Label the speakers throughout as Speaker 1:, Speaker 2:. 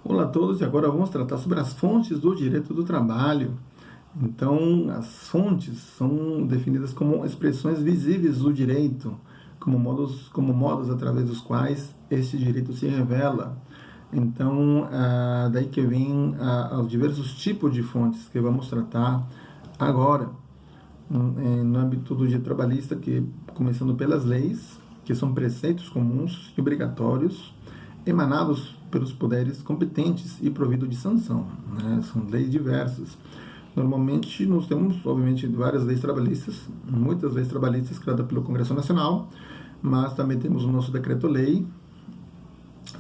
Speaker 1: Olá a todos, e agora vamos tratar sobre as fontes do direito do trabalho. Então, as fontes são definidas como expressões visíveis do direito, como modos através dos quais este direito se revela. Então, daí que vem os diversos tipos de fontes que vamos tratar agora, no âmbito do direito trabalhista, que começando pelas leis, que são preceitos comuns e obrigatórios, emanados pelos poderes competentes e provido de sanção, né? São leis diversas. Normalmente nós temos, obviamente, várias leis trabalhistas, muitas leis trabalhistas criadas pelo Congresso Nacional, mas também temos o nosso Decreto-Lei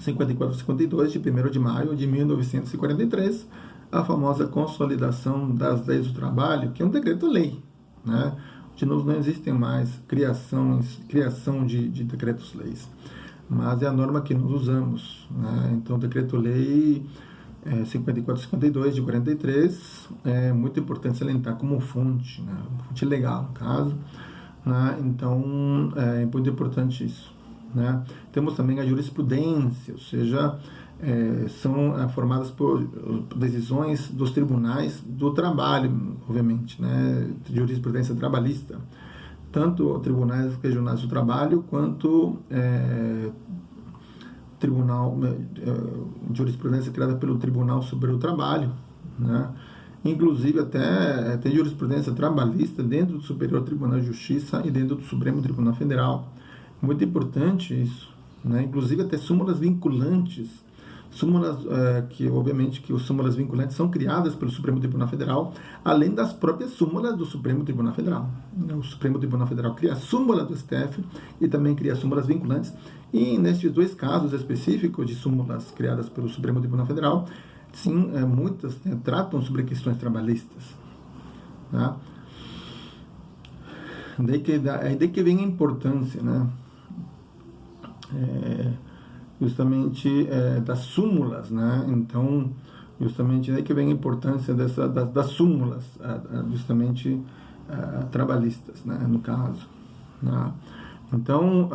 Speaker 1: 5452, de 1º de maio de 1943, a famosa Consolidação das Leis do Trabalho, que é um decreto-lei, né? De novo, não existem mais criação de decretos-leis, mas é a norma que nós usamos, né? Então, o Decreto-Lei 5452 de 43 é muito importante salientar como fonte, né? Fonte legal, no caso, né? Então, é muito importante isso, né? Temos também a jurisprudência, ou seja, são formadas por decisões dos tribunais do trabalho, obviamente, né? Jurisprudência trabalhista, tanto tribunais regionais do trabalho quanto tribunal, jurisprudência criada pelo Tribunal Superior do Trabalho, né? Inclusive até tem jurisprudência trabalhista dentro do Superior Tribunal de Justiça e dentro do Supremo Tribunal Federal. Muito importante isso, né? Inclusive até súmulas vinculantes, súmulas que obviamente que as súmulas vinculantes são criadas pelo Supremo Tribunal Federal, além das próprias súmulas do Supremo Tribunal Federal. O Supremo Tribunal Federal cria a súmula do STF e também cria súmulas vinculantes, e nestes dois casos específicos de súmulas criadas pelo Supremo Tribunal Federal, sim, muitas tratam sobre questões trabalhistas, né? Daí que vem a importância, né? Justamente das súmulas, né? Então, justamente daí que vem a importância das súmulas, justamente trabalhistas, né? No caso, né? Então,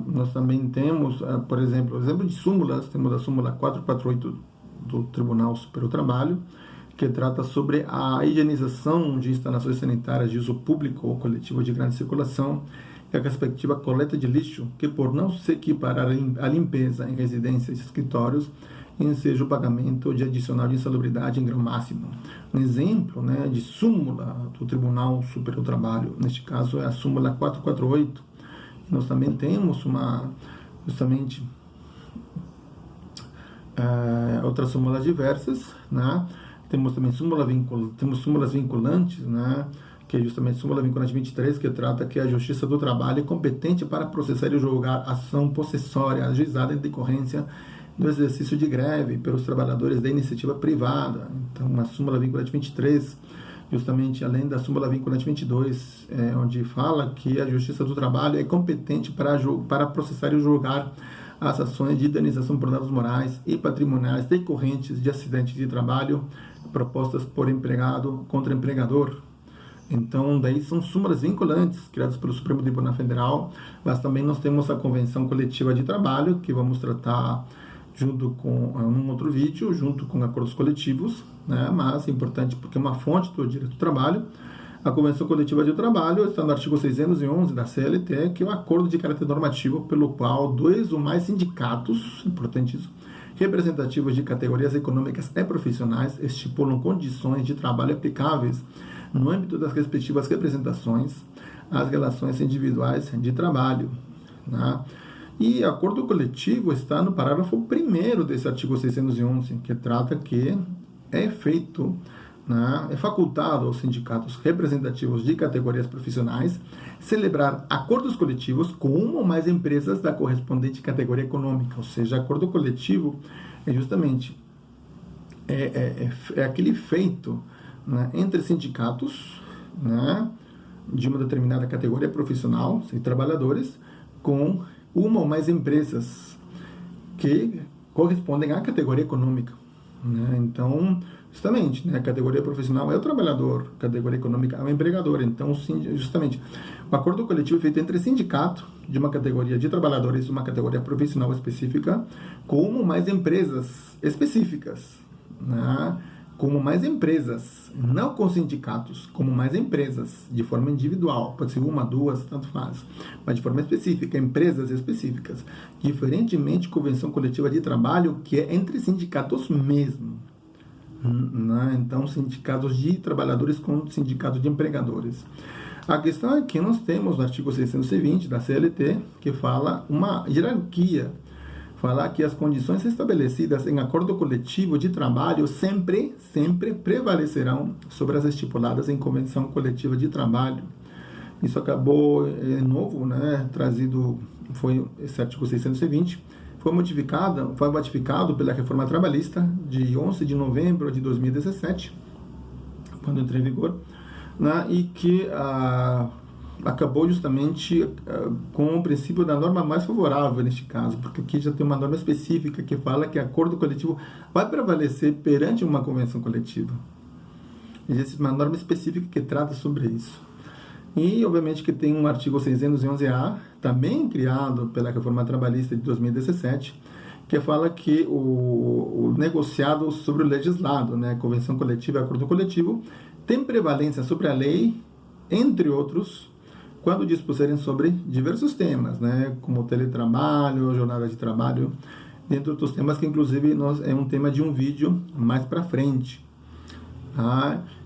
Speaker 1: nós também temos, por exemplo de súmulas, temos a súmula 448 do Tribunal Superior do Trabalho, que trata sobre a higienização de instalações sanitárias de uso público ou coletivo de grande circulação e a respectiva coleta de lixo, que por não se equiparar a limpeza em residências e escritórios, enseja o pagamento de adicional de insalubridade em grau máximo. Um exemplo, né, de súmula do Tribunal Superior do Trabalho, neste caso é a súmula 448. Nós também temos justamente outras súmulas diversas, né? Temos também temos súmulas vinculantes, né? Que é justamente a súmula vinculante 23, que trata que a Justiça do Trabalho é competente para processar e julgar ação possessória ajuizada em decorrência do exercício de greve pelos trabalhadores da iniciativa privada. Então, a súmula vinculante 23, justamente além da súmula vinculante 22, onde fala que a Justiça do Trabalho é competente para processar e julgar as ações de indenização por danos morais e patrimoniais decorrentes de acidentes de trabalho propostas por empregado contra empregador. Então, daí são súmulas vinculantes criadas pelo Supremo Tribunal Federal, mas também nós temos a Convenção Coletiva de Trabalho, que vamos tratar junto com um outro vídeo, junto com acordos coletivos, né? Mas é importante porque é uma fonte do direito do trabalho. A Convenção Coletiva de Trabalho está no artigo 611 da CLT, que é o acordo de caráter normativo pelo qual dois ou mais sindicatos, importante isso, representativos de categorias econômicas e profissionais estipulam condições de trabalho aplicáveis no âmbito das respectivas representações às relações individuais de trabalho, né? E acordo coletivo está no parágrafo 1º desse artigo 611, que trata que é feito, né, é facultado aos sindicatos representativos de categorias profissionais celebrar acordos coletivos com uma ou mais empresas da correspondente categoria econômica. Ou seja, acordo coletivo é justamente aquele feito, né, entre sindicatos, né, de uma determinada categoria profissional, sem trabalhadores, com uma ou mais empresas que correspondem à categoria econômica, né? Então, justamente, né, a categoria profissional é o trabalhador, a categoria econômica é o empregador. Então, justamente, o acordo coletivo é feito entre sindicato de uma categoria de trabalhadores, uma categoria profissional específica, como mais empresas específicas, né? Como mais empresas, não com sindicatos, como mais empresas, de forma individual, pode ser uma, duas, tanto faz, mas de forma específica, empresas específicas, diferentemente convenção coletiva de trabalho, que é entre sindicatos mesmo, né? Então, sindicatos de trabalhadores com sindicatos de empregadores. A questão é que nós temos no artigo 620 da CLT, que fala uma hierarquia, falar que as condições estabelecidas em acordo coletivo de trabalho sempre prevalecerão sobre as estipuladas em convenção coletiva de trabalho. Isso acabou novo, né, trazido, foi esse artigo 620, foi modificado pela reforma trabalhista de 11 de novembro de 2017, quando entrou em vigor, né, e que acabou justamente com o princípio da norma mais favorável neste caso, porque aqui já tem uma norma específica que fala que acordo coletivo vai prevalecer perante uma convenção coletiva. Existe uma norma específica que trata sobre isso. E, obviamente, que tem um artigo 611-A, também criado pela reforma trabalhista de 2017, que fala que o negociado sobre o legislado, né, convenção coletiva e acordo coletivo, tem prevalência sobre a lei, entre outros, quando dispuserem sobre diversos temas, né, como teletrabalho, jornada de trabalho, dentre outros temas que, inclusive, é um tema de um vídeo mais para frente.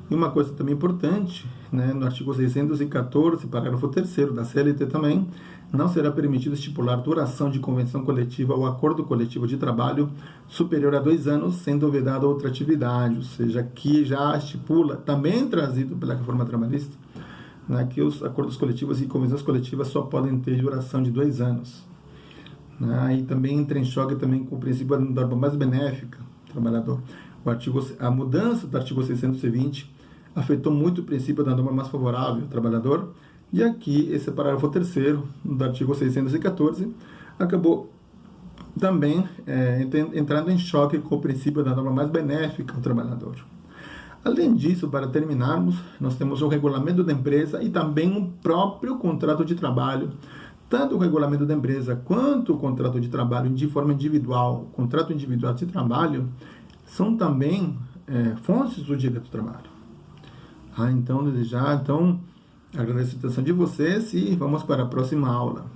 Speaker 1: E uma coisa também importante, né, no artigo 614, parágrafo 3º da CLT também, não será permitido estipular duração de convenção coletiva ou acordo coletivo de trabalho superior a 2 anos, sendo vedada outra atividade, ou seja, aqui já estipula, também trazido pela reforma trabalhista, né, que os acordos coletivos e convenções coletivas só podem ter duração de 2 anos. E também entra em choque também com o princípio da norma mais benéfica do trabalhador. A mudança do artigo 620 afetou muito o princípio da norma mais favorável ao trabalhador, e aqui esse parágrafo 3º do artigo 614 acabou também entrando em choque com o princípio da norma mais benéfica ao trabalhador. Além disso, para terminarmos, nós temos o regulamento da empresa e também o próprio contrato de trabalho. Tanto o regulamento da empresa quanto o contrato de trabalho de forma individual, o contrato individual de trabalho, são também fontes do direito do trabalho. Então, agradeço a atenção de vocês e vamos para a próxima aula.